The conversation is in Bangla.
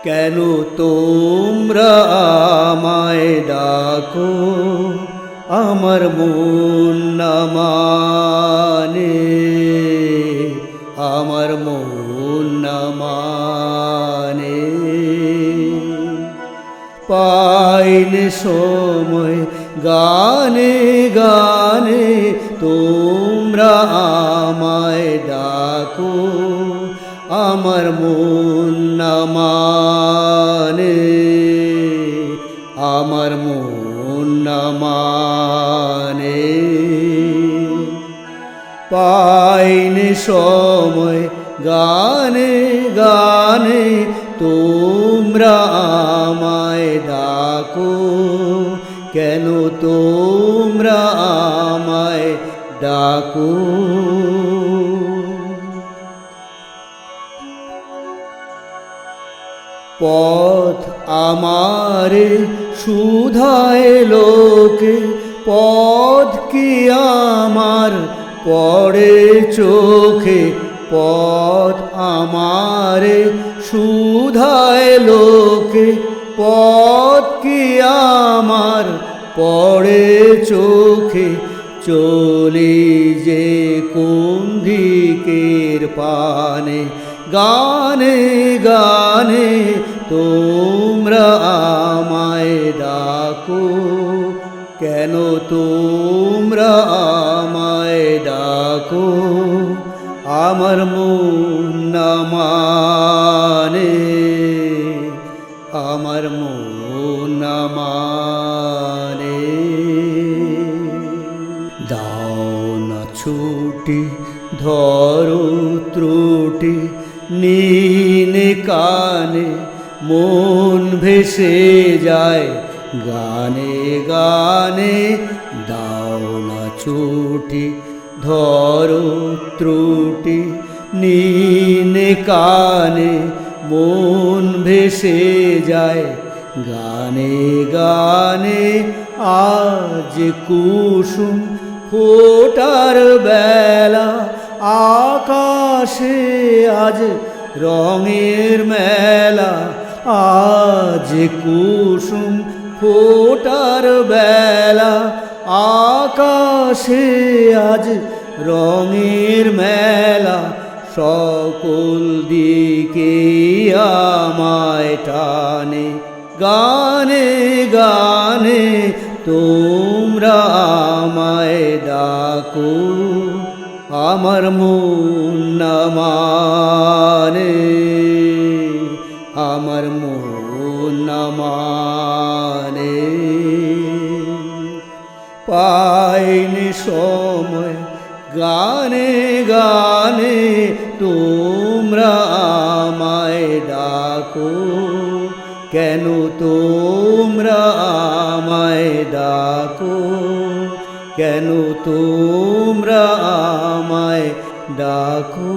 কেন তোমরা আমায় ডাকো, আমার মন না মানে, আমার মন না মানে। পাইনে সময় গানে গানে তোমরা আমায় ডাকো, আমার মন না মানে, আমার মন না মানে। পাইনে সময় গানে গানে তোমরা আমায় ডাকো, কেন তোমরা আমায় ডাকো। পথ আমারে শুধায় লোকে, পথ কি আমার পড়ে চোখে, পথ আমারে শুধায় লোকে, পথ কি আমার পড়ে চোখে। চলি যে কোন দিকের পানে, গানে গানে তোমরা আমায় ডাকো, কেন তোমরা আমায় ডাকো। আমার মন না মানে, আমার মন না মানে। দাও না ছুটি ধরো ত্রুটি, নীনে কানে মন ভেসে যায় গানে গানে। দাও না ছুটি ধরো ত্রুটি, নীনে কানে মন ভেসে যায় গানে গানে। আজ কুসুম ফোটার বেলা, আকাশে আজ রঙের মেলা। আজ কুসুম ফোটার বেলা, আকাশে আজ রঙের মেলা। সকল দিকে আমায় টানে গানে গানে তোমরা আমায় ডাকো, আমার মন না মানে, আমার মন না মানে। পাইনে সময় গানে গানে তোমরা আমায় ডাকো, কেন তোমরা আমায় ডাকো, কেন তোমরা আমায় ডাকো।